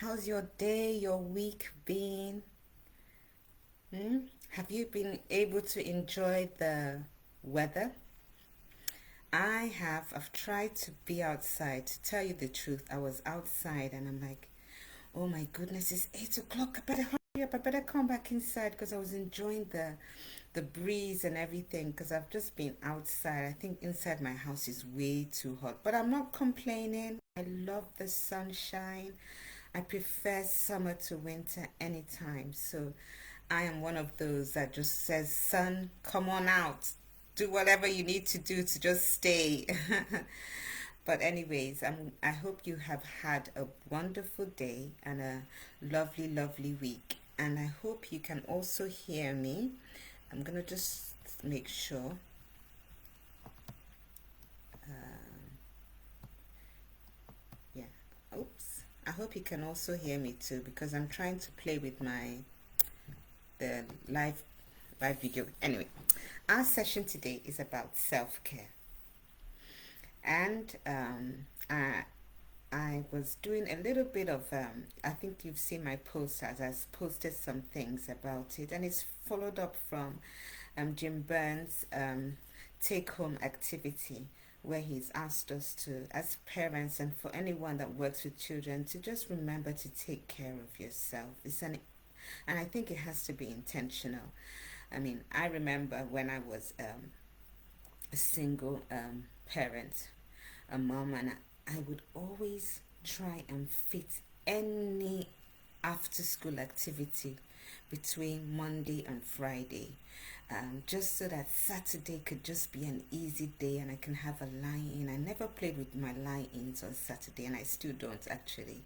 How's your day, your week been? Have you been able to enjoy the weather? I have. I've tried to be outside. To tell you the truth, I was outside and I'm like, oh my goodness, it's 8 o'clock. I better hurry up. I better come back inside because I was enjoying the breeze and everything because I've just been outside. I think inside my house is way too hot, but I'm not complaining. I love the sunshine. I prefer summer to winter anytime. So I am one of those that just says, "Sun, come on out. Do whatever you need to do to just stay." But anyways, I hope you have had a wonderful day and a lovely, lovely week. And I hope you can also hear me. I'm gonna just make sure. Yeah. Oops. I hope you can also hear me too because I'm trying to play with the live video. Anyway, our session today is about self-care. And I was doing a little bit of, I think you've seen my post as I've posted some things about it, and it's followed up from Jim Burns' take home activity, where he's asked us to, as parents and for anyone that works with children, to just remember to take care of yourself. And I think it has to be intentional. I mean, I remember when I was a single parent, a mom, and I would always try and fit any after school activity between Monday and Friday, just so that Saturday could just be an easy day and I can have a lie in. I never played with my lie ins on Saturday, and I still don't actually.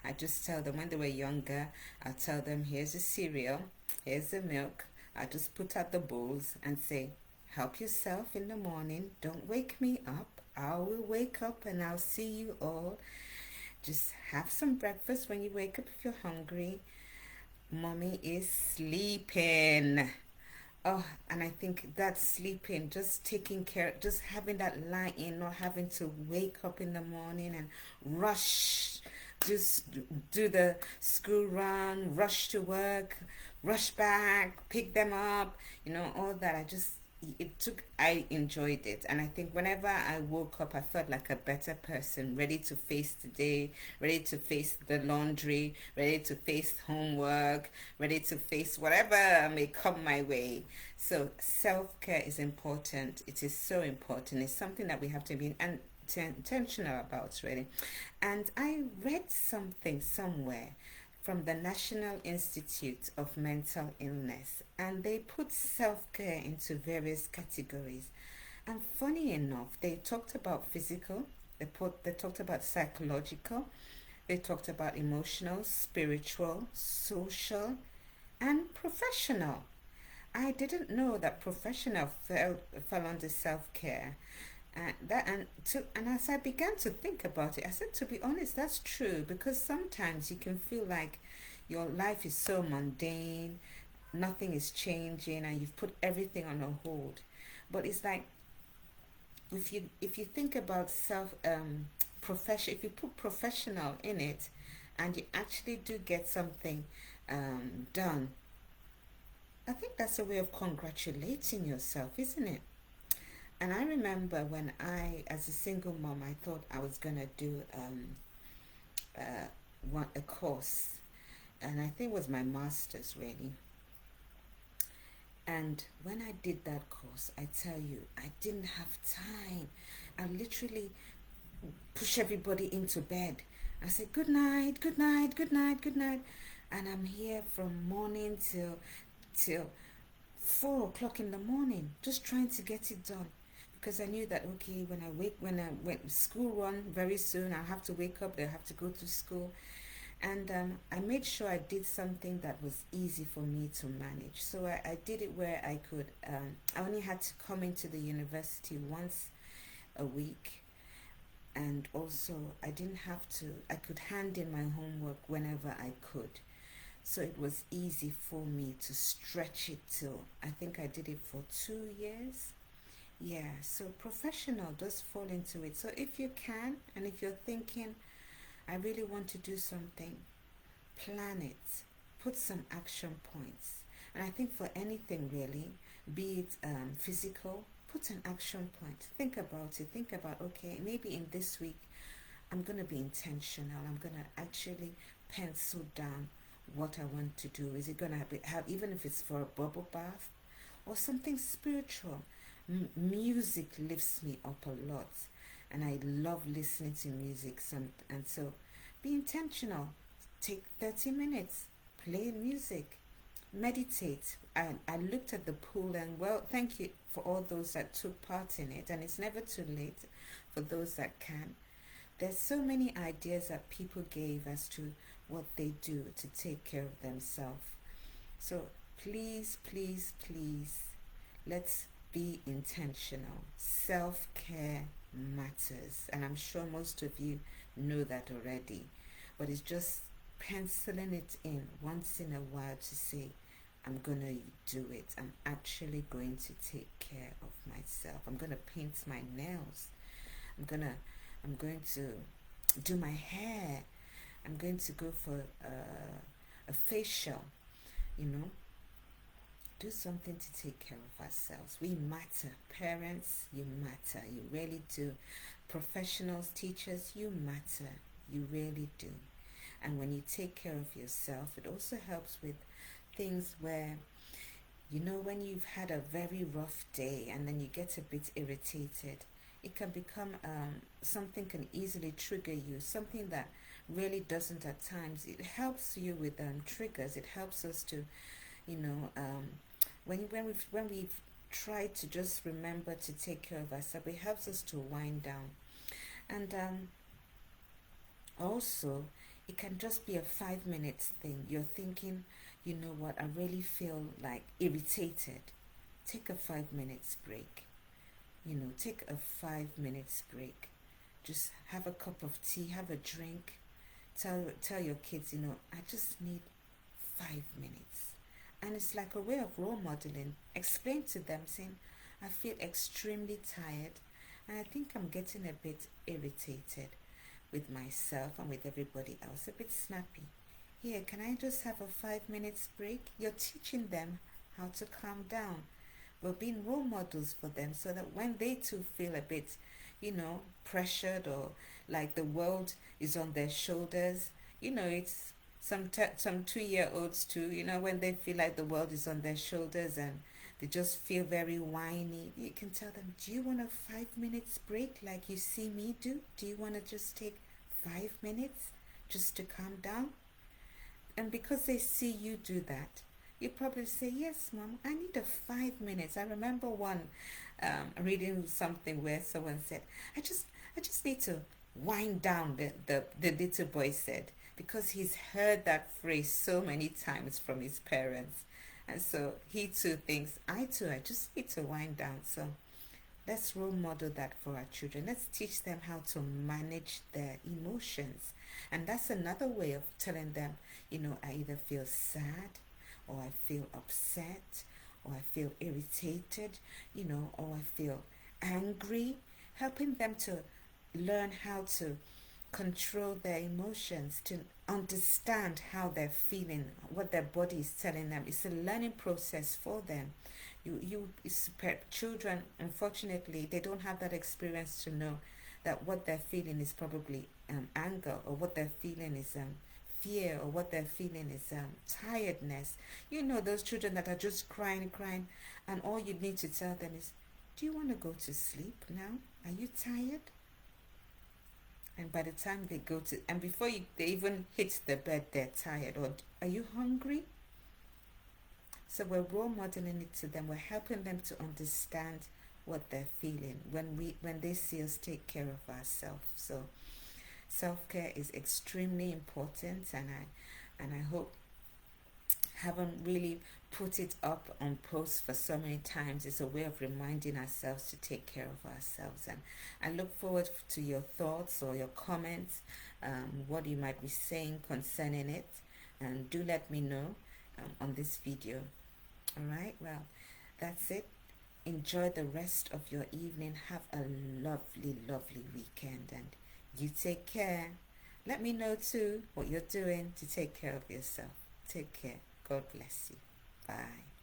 I just tell them when they were younger, I'll tell them, here's the cereal, here's the milk. I just put out the bowls and say, help yourself in the morning. Don't wake me up. I will wake up and I'll see you all. Just have some breakfast when you wake up if you're hungry. Mommy is sleeping. Oh, and I think that sleeping, just taking care, just having that lie in, not having to wake up in the morning and rush, just do the school run, rush to work, rush back, pick them up, all that. I enjoyed it. And I think whenever I woke up, I felt like a better person, ready to face the day, ready to face the laundry, ready to face homework, ready to face whatever may come my way. So self-care is important. It is so important. It's something that we have to be intentional about, really. And I read something somewhere from the National Institute of Mental Illness, and they put self-care into various categories. And funny enough, they talked about physical, they talked about psychological, they talked about emotional, spiritual, social, and professional. I didn't know that professional fell under self care. And as I began to think about it, I said, to be honest, that's true, because sometimes you can feel like your life is so mundane, nothing is changing, and you've put everything on a hold. But it's like, if you think about self profession, if you put professional in it, and you actually do get something done, I think that's a way of congratulating yourself, isn't it? And I remember when as a single mom, I thought I was gonna do uh, a course, and I think it was my master's really. And when I did that course, I tell you, I didn't have time. I literally push everybody into bed. I said, good night, good night, good night, good night. And I'm here from morning till 4 o'clock in the morning, just trying to get it done. Because I knew that, okay, when I went school run very soon, I'll have to wake up, they'll have to go to school. And I made sure I did something that was easy for me to manage. So I did it where I could, I only had to come into the university once a week. And also, I could hand in my homework whenever I could. So it was easy for me to stretch it till, I think I did it for 2 years. Yeah, so professional does fall into it. So if you can, and if you're thinking, I really want to do something, plan it, put some action points. And I think for anything really, be it physical, put an action point. Think about it. Think about, okay, maybe in this week, I'm going to be intentional. I'm going to actually pencil down what I want to do. Is it going to have, even if it's for a bubble bath or something spiritual? Music lifts me up a lot, and I love listening to music. And so be intentional. Take 30 minutes, play music, meditate. I looked at the pool, and well, thank you for all those that took part in it. And it's never too late for those that can. There's so many ideas that people gave as to what they do to take care of themselves. So please, please, please, let's be intentional. Self-care matters, and I'm sure most of you know that already, but it's just penciling it in once in a while to say, I'm gonna do it. I'm actually going to take care of myself. I'm gonna paint my nails. I'm going to do my hair. I'm going to go for a facial, you know. Do something to take care of ourselves. We matter. Parents, you matter. You really do. Professionals, teachers, you matter. You really do. And when you take care of yourself, it also helps with things where, you know, when you've had a very rough day and then you get a bit irritated, it can become something can easily trigger you, something that really doesn't at times. It helps you with triggers. It helps us to, you know, when we've tried to just remember to take care of ourselves, it helps us to wind down. And also, it can just be a 5 minutes thing. You're thinking, you know what, I really feel like irritated. Take a 5 minutes break. You know, take a 5 minutes break. Just have a cup of tea, have a drink. Tell your kids, you know, I just need 5 minutes. And it's like a way of role modeling. Explain to them, saying, I feel extremely tired and I think I'm getting a bit irritated with myself and with everybody else, a bit snappy. Here, can I just have a 5 minutes break? You're teaching them how to calm down. We're being role models for them so that when they too feel a bit, you know, pressured or like the world is on their shoulders, you know, it's some 2-year-olds too, you know, when they feel like the world is on their shoulders and they just feel very whiny, you can tell them, do you want a 5 minutes break like you see me do? Do you want to just take 5 minutes just to calm down? And because they see you do that, you probably say, yes, Mom, I need a 5 minutes. I remember one reading something where someone said, I just need to wind down, the little boy said, because he's heard that phrase so many times from his parents. And so he too thinks, I just need to wind down. So let's role model that for our children. Let's teach them how to manage their emotions. And that's another way of telling them, you know, I either feel sad, or I feel upset, or I feel irritated, you know, or I feel angry. Helping them to learn how to control their emotions, to understand how they're feeling, what their body is telling them. It's a learning process for them. Children, unfortunately, they don't have that experience to know that what they're feeling is probably anger, or what they're feeling is fear, or what they're feeling is tiredness. You know, those children that are just crying, and all you need to tell them is, do you want to go to sleep now? Are you tired? And by the time they go to, and before they even hit the bed, they're tired. Or, are you hungry? So we're role modeling it to them. We're helping them to understand what they're feeling when they see us take care of ourselves. So self-care is extremely important, and I hope haven't really put it up on posts for so many times. It's a way of reminding ourselves to take care of ourselves. And I look forward to your thoughts or your comments, what you might be saying concerning it, and do let me know on this video. All right, well, that's it. Enjoy the rest of your evening. Have a lovely weekend, and you take care. Let me know too what you're doing to take care of yourself. Take care. God bless you. Bye.